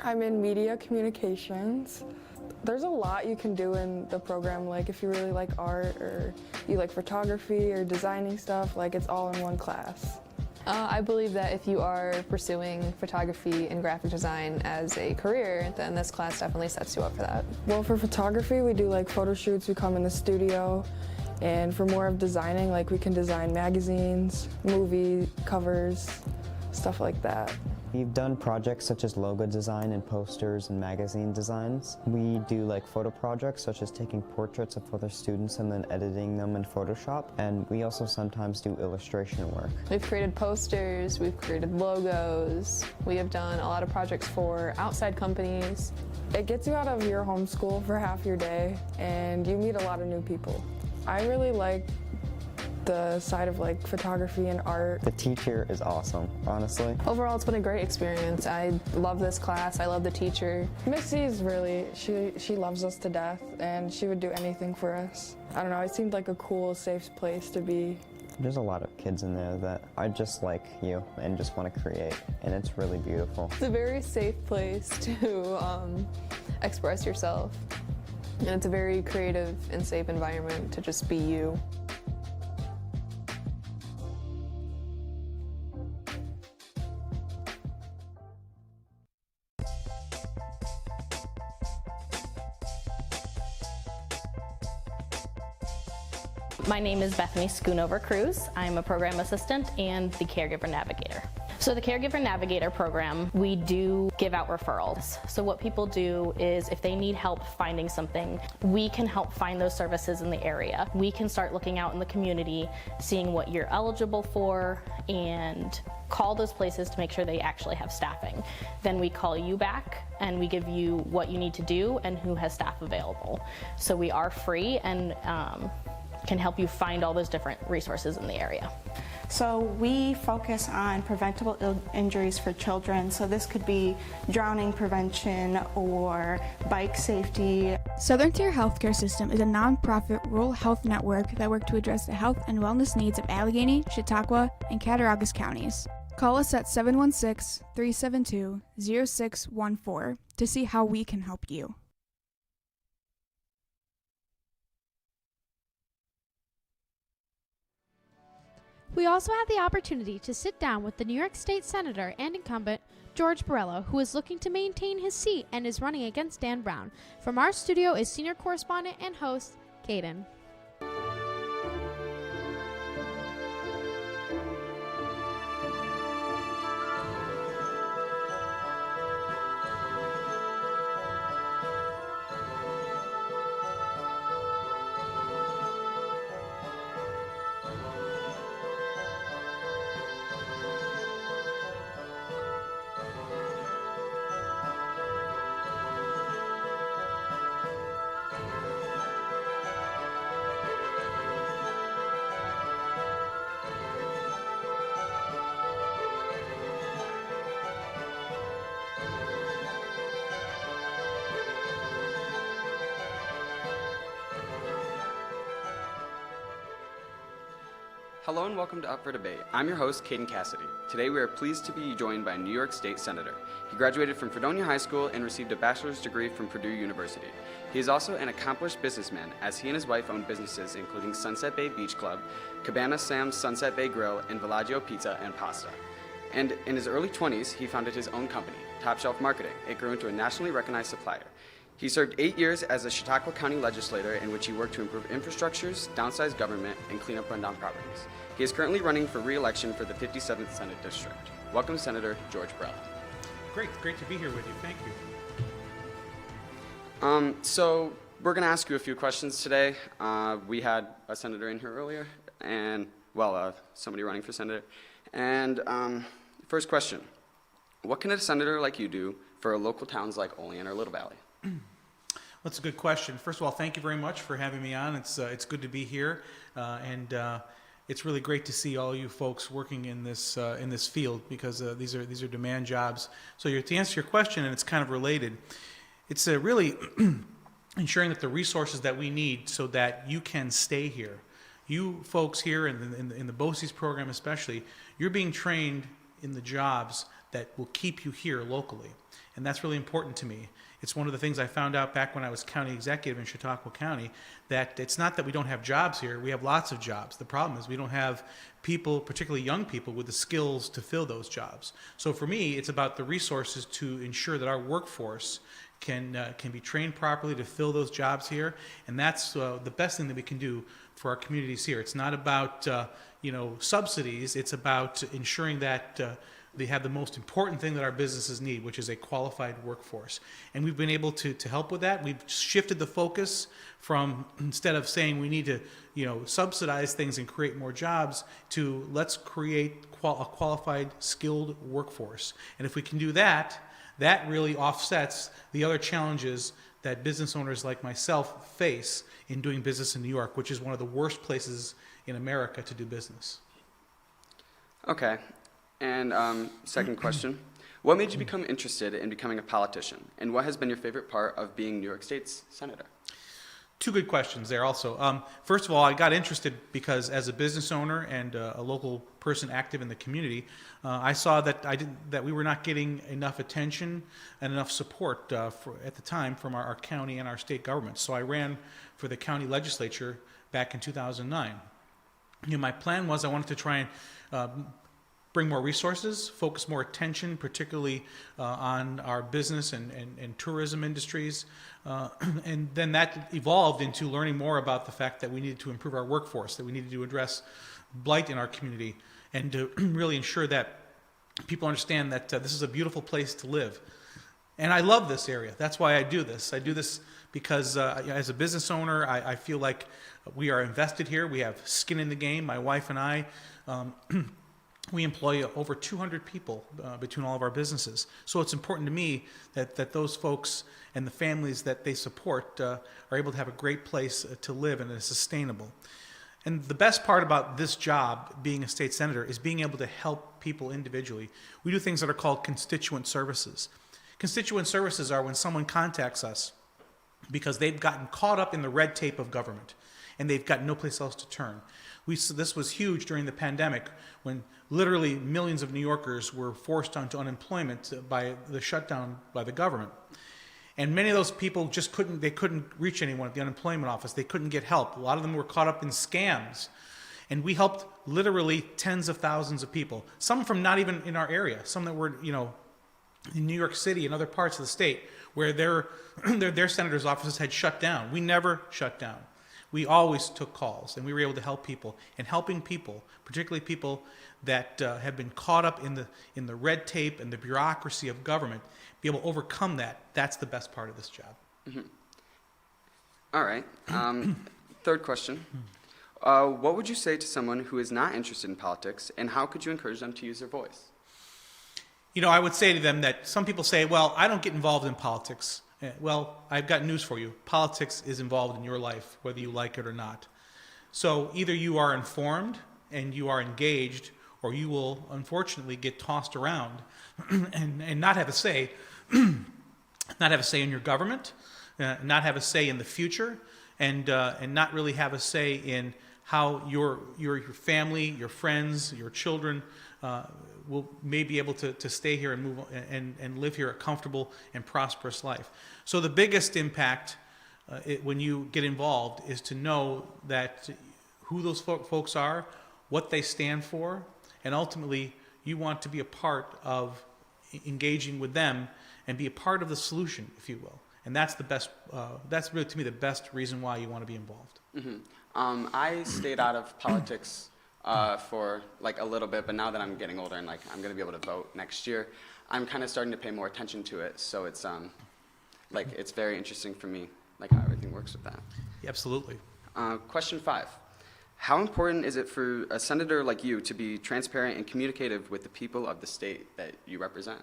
I'm in media communications. There's a lot you can do in the program, like if you really like art or you like photography or designing stuff, like it's all in one class. I believe that if you are pursuing photography and graphic design as a career, then this class definitely sets you up for that. Well, for photography, we do like photo shoots, we come in the studio, and for more of designing, like we can design magazines, movie covers, stuff like that. We've done projects such as logo design and posters and magazine designs. We do like photo projects such as taking portraits of other students and then editing them in Photoshop. And we also sometimes do illustration work. We've created posters, we've created logos, we have done a lot of projects for outside companies. It gets you out of your home school for half your day and you meet a lot of new people. I really like the side of like photography and art. The teacher is awesome, honestly. Overall, it's been a great experience. I love this class, I love the teacher. Miss C is really, she loves us to death and she would do anything for us. I don't know, it seemed like a cool, safe place to be. There's a lot of kids in there that are just like you and just want to create, and it's really beautiful. It's a very safe place to express yourself, and it's a very creative and safe environment to just be you. My name is Bethany Schoonover Cruz. I'm a program assistant and the caregiver navigator. So the caregiver navigator program, we do give out referrals. So what people do is if they need help finding something, we can help find those services in the area. We can start looking out in the community, seeing what you're eligible for, and call those places to make sure they actually have staffing. Then we call you back and we give you what you need to do and who has staff available. So we are free and can help you find all those different resources in the area. So we focus on preventable injuries for children. So this could be drowning prevention or bike safety. Southern Tier Healthcare System is a nonprofit rural health network that works to address the health and wellness needs of Allegheny, Chautauqua, and Cattaraugus counties. Call us at 716-372-0614 to see how we can help you. We also had the opportunity to sit down with the New York State Senator and incumbent George Borrello, who is looking to maintain his seat and is running against Dan Brown. From our studio is senior correspondent and host, Kaden. Hello and welcome to Up for Debate. I'm your host, Caden Cassidy. Today we are pleased to be joined by a New York State Senator. He graduated from Fredonia High School and received a bachelor's degree from Purdue University. He is also an accomplished businessman, as he and his wife own businesses including Sunset Bay Beach Club, Cabana Sam's Sunset Bay Grill, and Villaggio Pizza and Pasta. And in his early 20s, he founded his own company, Top Shelf Marketing. It grew into a nationally recognized supplier. He served 8 years as a Chautauqua County legislator in which he worked to improve infrastructures, downsize government, and clean up rundown properties. He is currently running for re-election for the 57th Senate District. Welcome, Senator George Borrello. Great to be here with you. Thank you. So we're going to ask you a few questions today. We had a senator in here earlier, and somebody running for senator. And first question: what can a senator like you do for local towns like Olean or Little Valley? That's a good question. First of all, thank you very much for having me on. It's good to be here, and it's really great to see all you folks working in this field, because these are demand jobs. So to answer your question, and it's kind of related, it's really ensuring that the resources that we need so that you can stay here. You folks here in the BOCES program especially, you're being trained in the jobs that will keep you here locally. And that's really important to me. It's one of the things I found out back when I was county executive in Chautauqua County, that it's not that we don't have jobs here, we have lots of jobs. The problem is we don't have people, particularly young people, with the skills to fill those jobs. So for me, it's about the resources to ensure that our workforce can be trained properly to fill those jobs here, and that's the best thing that we can do for our communities here. It's not about subsidies, it's about ensuring that they have the most important thing that our businesses need, which is a qualified workforce. And we've been able to help with that. We've shifted the focus from, instead of saying we need to subsidize things and create more jobs, to let's create a qualified, skilled workforce. And if we can do that, that really offsets the other challenges that business owners like myself face in doing business in New York, which is one of the worst places in America to do business. Okay. And second question, what made you become interested in becoming a politician? And what has been your favorite part of being New York State's senator? Two good questions there also. First of all, I got interested because as a business owner and a local person active in the community, I saw that we were not getting enough attention and enough support at the time from our county and our state government. So I ran for the county legislature back in 2009. My plan was I wanted to try and bring more resources, focus more attention, particularly on our business and tourism industries. And then that evolved into learning more about the fact that we needed to improve our workforce, that we needed to address blight in our community, and to really ensure that people understand that this is a beautiful place to live. And I love this area. That's why I do this. I do this because as a business owner, I feel like we are invested here. We have skin in the game. My wife and I, we employ over 200 people between all of our businesses. So it's important to me that those folks and the families that they support are able to have a great place to live and is sustainable. And the best part about this job, being a state senator, is being able to help people individually. We do things that are called constituent services. Constituent services are when someone contacts us because they've gotten caught up in the red tape of government and they've got no place else to turn. This was huge during the pandemic when literally millions of New Yorkers were forced onto unemployment by the shutdown by the government. And many of those people just couldn't reach anyone at the unemployment office. They couldn't get help. A lot of them were caught up in scams. And we helped literally tens of thousands of people, some from not even in our area, some that were, in New York City and other parts of the state where their senators' offices had shut down. We never shut down. We always took calls, and we were able to help people. And helping people, particularly people that have been caught up in the red tape and the bureaucracy of government, be able to overcome that. That's the best part of this job. Mm-hmm. All right. Third question. What would you say to someone who is not interested in politics, and how could you encourage them to use their voice? I would say to them that some people say, well, I don't get involved in politics. Well, I've got news for you. Politics is involved in your life, whether you like it or not. So either you are informed and you are engaged, or you will unfortunately get tossed around and not have a say, not have a say in your government, not have a say in the future, and not really have a say in how your family, your friends, your children may be able to stay here and move and live here a comfortable and prosperous life. So the biggest impact when you get involved is to know that who those folks are, what they stand for, and ultimately you want to be a part of engaging with them and be a part of the solution, if you will. And that's the best. That's really, to me, the best reason why you want to be involved. Mm-hmm. I stayed out of politics for like a little bit, but now that I'm getting older and like I'm going to be able to vote next year, I'm kind of starting to pay more attention to it. So it's like it's very interesting for me, like how everything works with that. Absolutely. Question 5. How important is it for a senator like you to be transparent and communicative with the people of the state that you represent?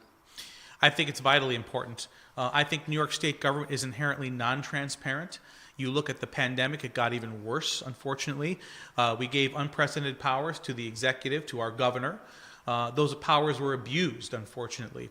I think it's vitally important. I think New York State government is inherently non-transparent. You look at the pandemic, it got even worse, unfortunately. We gave unprecedented powers to the executive, to our governor. Those powers were abused, unfortunately.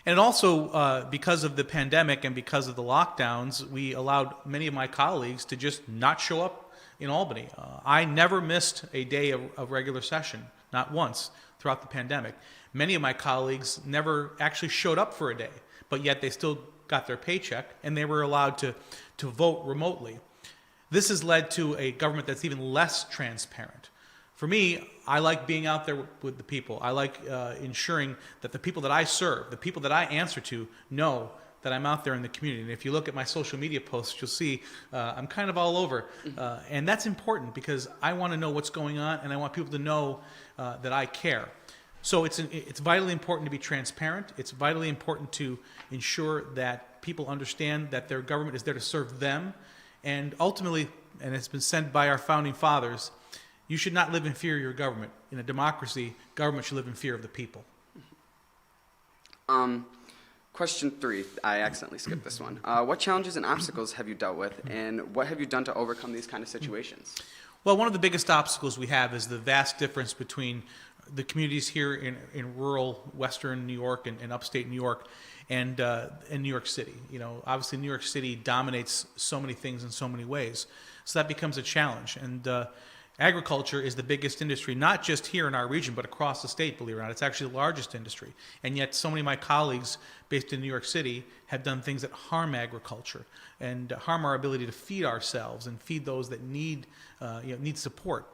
And also, because of the pandemic and because of the lockdowns, we allowed many of my colleagues to just not show up in Albany. I never missed a day of regular session, not once, throughout the pandemic. Many of my colleagues never actually showed up for a day, but yet they still got their paycheck and they were allowed to vote remotely. This has led to a government that's even less transparent. For me, I like being out there with the people. I like ensuring that the people that I serve, the people that I answer to, know that I'm out there in the community. And if you look at my social media posts, you'll see I'm kind of all over. And that's important because I want to know what's going on and I want people to know that I care. So it's vitally important to be transparent. It's vitally important to ensure that people understand that their government is there to serve them. And ultimately, and it's been said by our founding fathers, you should not live in fear of your government. In a democracy, government should live in fear of the people. Question 3, I accidentally skipped this one. What challenges and obstacles have you dealt with, and what have you done to overcome these kind of situations? Well, one of the biggest obstacles we have is the vast difference between the communities here in rural Western New York and upstate New York and in New York City. You know, obviously New York City dominates so many things in so many ways. So that becomes a challenge. And agriculture is the biggest industry, not just here in our region, but across the state, believe it or not. It's actually the largest industry. And yet so many of my colleagues based in New York City have done things that harm agriculture and harm our ability to feed ourselves and feed those that need support.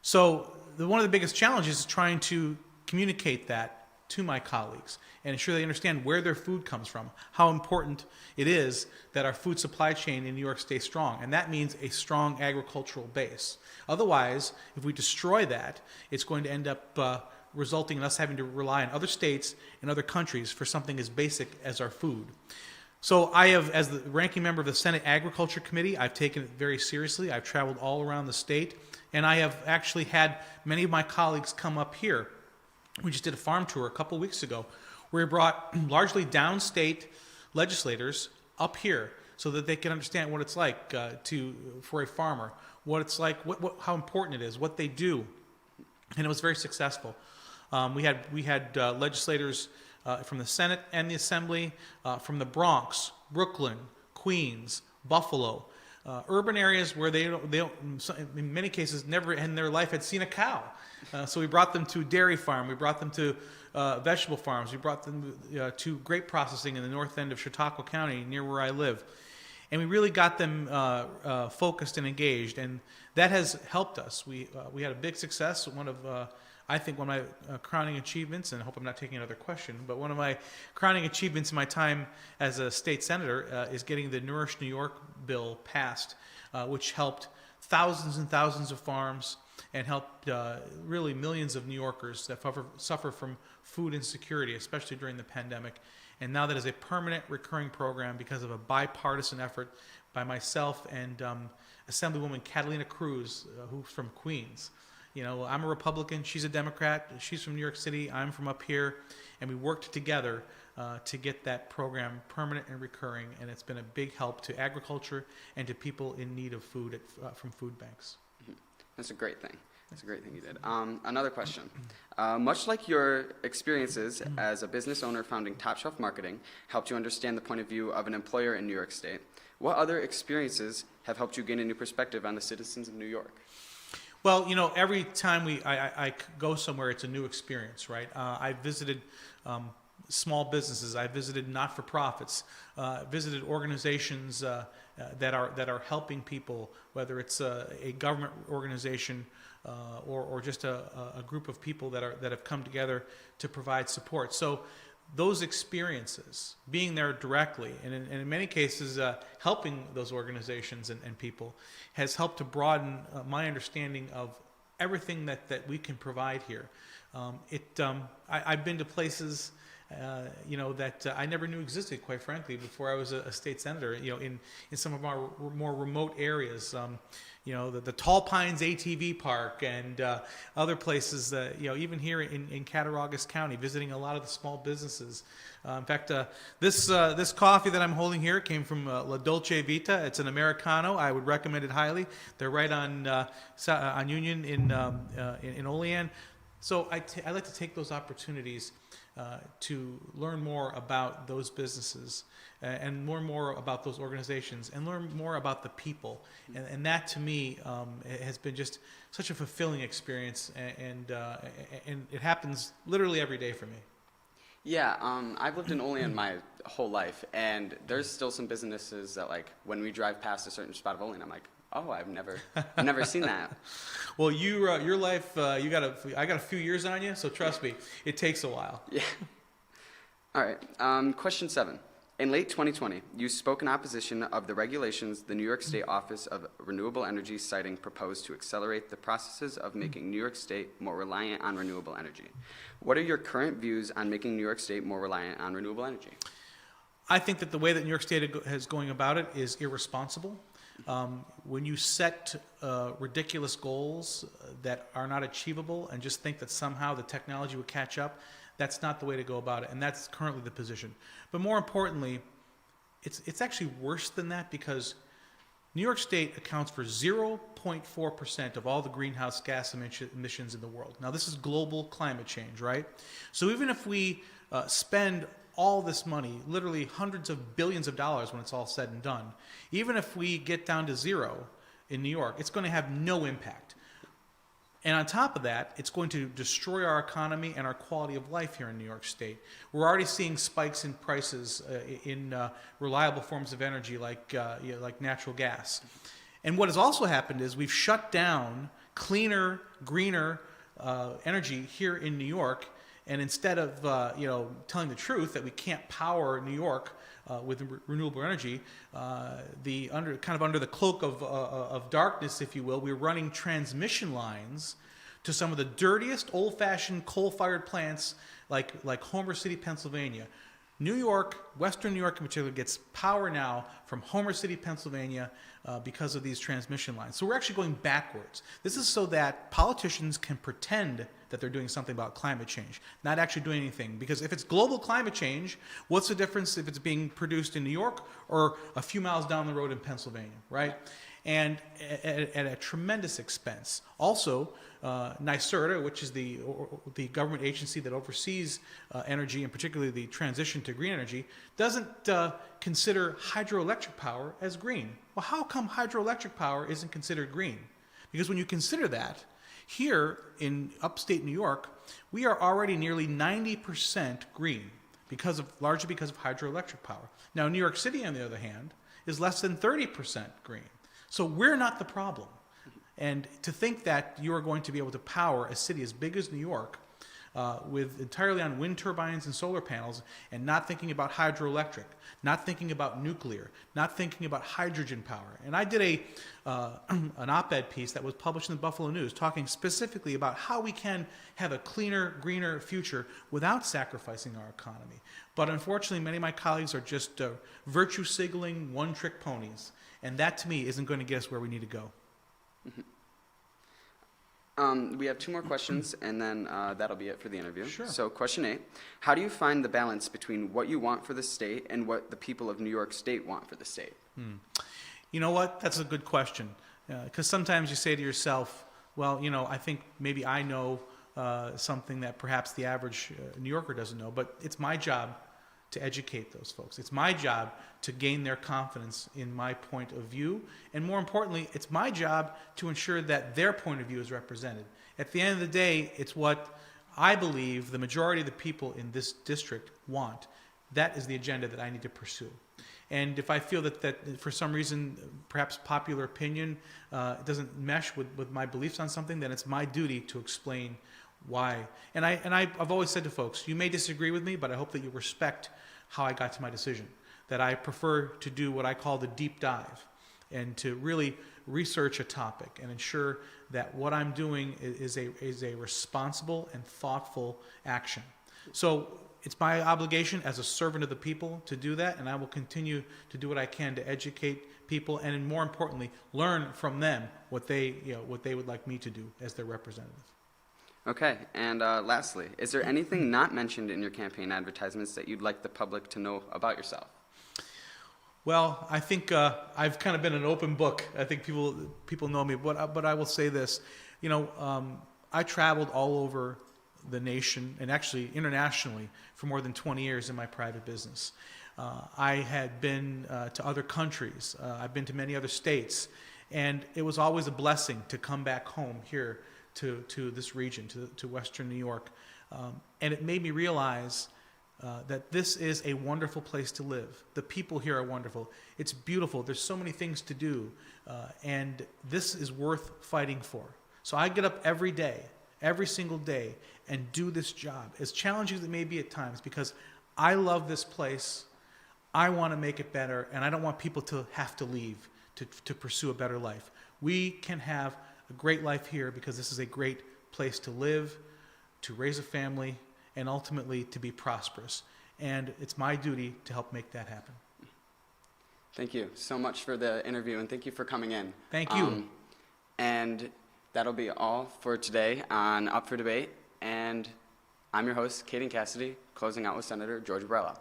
So one of the biggest challenges is trying to communicate that to my colleagues and ensure they understand where their food comes from, how important it is that our food supply chain in New York stays strong. And that means a strong agricultural base. Otherwise, if we destroy that, it's going to end up resulting in us having to rely on other states and other countries for something as basic as our food. So I have, as the ranking member of the Senate Agriculture Committee, I've taken it very seriously. I've traveled all around the state, and I have actually had many of my colleagues come up here. We just did a farm tour a couple weeks ago where we brought largely downstate legislators up here so that they can understand what it's like for a farmer, what it's like, how important it is, what they do. And it was very successful. We had legislators from the Senate and the Assembly, from the Bronx, Brooklyn, Queens, Buffalo, urban areas where they don't, in many cases, never in their life had seen a cow. So we brought them to dairy farm, we brought them to vegetable farms, we brought them to grape processing in the north end of Chautauqua County, near where I live. And we really got them focused and engaged, and that has helped us. We had a big success. I think one of my crowning achievements, and I hope I'm not taking another question, but one of my crowning achievements in my time as a state senator is getting the Nourish New York bill passed, which helped thousands and thousands of farms and helped really millions of New Yorkers that suffer from food insecurity, especially during the pandemic. And now that is a permanent recurring program because of a bipartisan effort by myself and Assemblywoman Catalina Cruz, who's from Queens. You know, I'm a Republican, she's a Democrat, she's from New York City, I'm from up here, and we worked together to get that program permanent and recurring, and it's been a big help to agriculture and to people in need of food from food banks. That's a great thing. That's a great thing you did. Another question. Much like your experiences as a business owner founding Top Shelf Marketing helped you understand the point of view of an employer in New York State, what other experiences have helped you gain a new perspective on the citizens of New York? Well, you know, every time I go somewhere, it's a new experience, right? I visited small businesses. I visited not-for-profits. Visited organizations that are helping people, whether it's a government organization or just a group of people that have come together to provide support. So those experiences, being there directly, and in many cases helping those organizations and people, has helped to broaden my understanding of everything that we can provide here. I've been to places that I never knew existed, quite frankly, before I was a state senator. In some of our more remote areas, the Tall Pines ATV Park and other places. Even here in Cattaraugus County, visiting a lot of the small businesses. In fact, this coffee that I'm holding here came from La Dolce Vita. It's an Americano. I would recommend it highly. They're right on Union in Olean. So I like to take those opportunities to learn more about those businesses and learn more about those organizations and learn more about the people. And that, to me, has been just such a fulfilling experience. And it happens literally every day for me. Yeah, I've lived in Olean my whole life, and there's still some businesses that, like, when we drive past a certain spot of Olean, I'm like, oh, I've never seen that. Well, your life, I got a few years on you, so trust me, it takes a while. Yeah. All right. Question 7. In late 2020, you spoke in opposition of the regulations the New York State Office of Renewable Energy Siting proposed to accelerate the processes of making New York State more reliant on renewable energy. What are your current views on making New York State more reliant on renewable energy? I think that the way that New York State is going about it is irresponsible. When you set ridiculous goals that are not achievable and just think that somehow the technology would catch up, that's not the way to go about it, and that's currently the position. But more importantly, it's actually worse than that, because New York State accounts for 0.4% of all the greenhouse gas emissions in the world. Now, this is global climate change, right? So even if we spend all this money, literally hundreds of billions of dollars when it's all said and done, even if we get down to zero in New York, it's going to have no impact. And on top of that, it's going to destroy our economy and our quality of life here in New York State. We're already seeing spikes in prices in reliable forms of energy like natural gas. And what has also happened is we've shut down cleaner, greener energy here in New York. And instead of telling the truth that we can't power New York with renewable energy, under the cloak of darkness, if you will, we're running transmission lines to some of the dirtiest, old-fashioned coal-fired plants, like Homer City, Pennsylvania. New York, Western New York in particular, gets power now from Homer City, Pennsylvania, because of these transmission lines. So we're actually going backwards. This is so that politicians can pretend that they're doing something about climate change, not actually doing anything. Because if it's global climate change, what's the difference if it's being produced in New York or a few miles down the road in Pennsylvania, right? And at a tremendous expense. Also, NYSERDA, which is the government agency that oversees energy, and particularly the transition to green energy, doesn't consider hydroelectric power as green. Well, how come hydroelectric power isn't considered green? Because when you consider that, here in upstate New York, we are already nearly 90% green, largely because of hydroelectric power. Now, New York City, on the other hand, is less than 30% green. So we're not the problem. And to think that you are going to be able to power a city as big as New York with entirely on wind turbines and solar panels, and not thinking about hydroelectric, not thinking about nuclear, not thinking about hydrogen power. And I did an op-ed piece that was published in the Buffalo News talking specifically about how we can have a cleaner, greener future without sacrificing our economy. But unfortunately, many of my colleagues are just virtue signaling, one-trick ponies. And that, to me, isn't going to get us where we need to go. Mm-hmm. We have 2 more questions, and then that'll be it for the interview. Sure. So question 8, how do you find the balance between what you want for the state and what the people of New York State want for the state? You know what? That's a good question. Because sometimes you say to yourself, well, I think maybe I know something that perhaps the average New Yorker doesn't know, but it's my job to educate those folks. It's my job to gain their confidence in my point of view. And more importantly, it's my job to ensure that their point of view is represented. At the end of the day, it's what I believe the majority of the people in this district want. That is the agenda that I need to pursue. And if I feel that for some reason, perhaps popular opinion doesn't mesh with my beliefs on something, then it's my duty to explain why. And I've always said to folks, you may disagree with me, but I hope that you respect how I got to my decision. That I prefer to do what I call the deep dive, and to really research a topic and ensure that what I'm doing is a responsible and thoughtful action. So It's my obligation as a servant of the people to do that, and I will continue to do what I can to educate people, and more importantly, learn from them what they would like me to do as their representative. Okay, and lastly, is there anything not mentioned in your campaign advertisements that you'd like the public to know about yourself? Well, I think I've kind of been an open book. I think people know me, but I will say this. I traveled all over the nation and actually internationally for more than 20 years in my private business. I had been to other countries. I've been to many other states, and it was always a blessing to come back home here to this region, to Western New York. And it made me realize that this is a wonderful place to live. The people here are wonderful. It's beautiful. There's so many things to do, and this is worth fighting for. So I get up every day, every single day, and do this job, as challenging as it may be at times, because I love this place. I want to make it better, and I don't want people to have to leave to pursue a better life. We can have a great life here because this is a great place to live, to raise a family, and ultimately to be prosperous. And it's my duty to help make that happen. Thank you so much for the interview, and thank you for coming in. Thank you. And that'll be all for today on Up for Debate. And I'm your host, Caden Cassidy, closing out with Senator George Barella.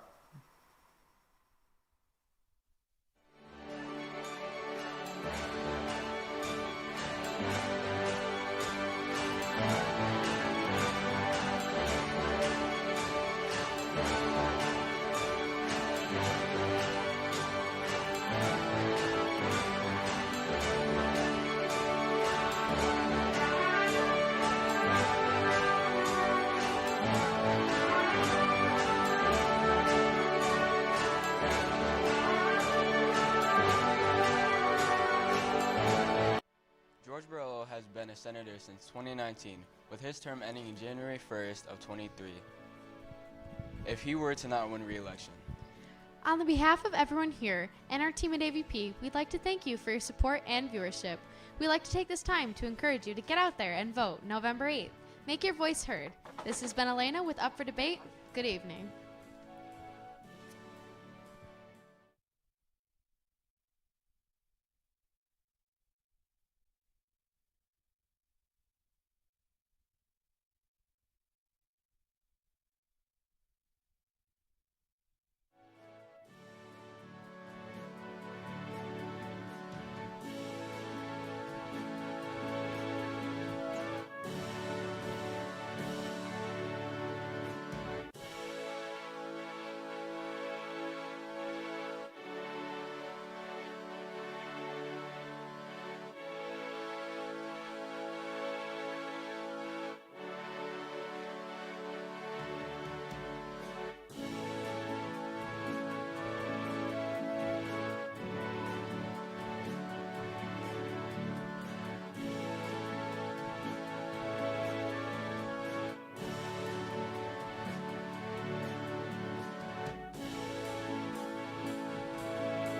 George Barella has been a senator since 2019, with his term ending in January 1st of 23. If he were to not win re-election. On the behalf of everyone here and our team at AVP, we'd like to thank you for your support and viewership. We'd like to take this time to encourage you to get out there and vote November 8th. Make your voice heard. This has been Elena with Up for Debate. Good evening.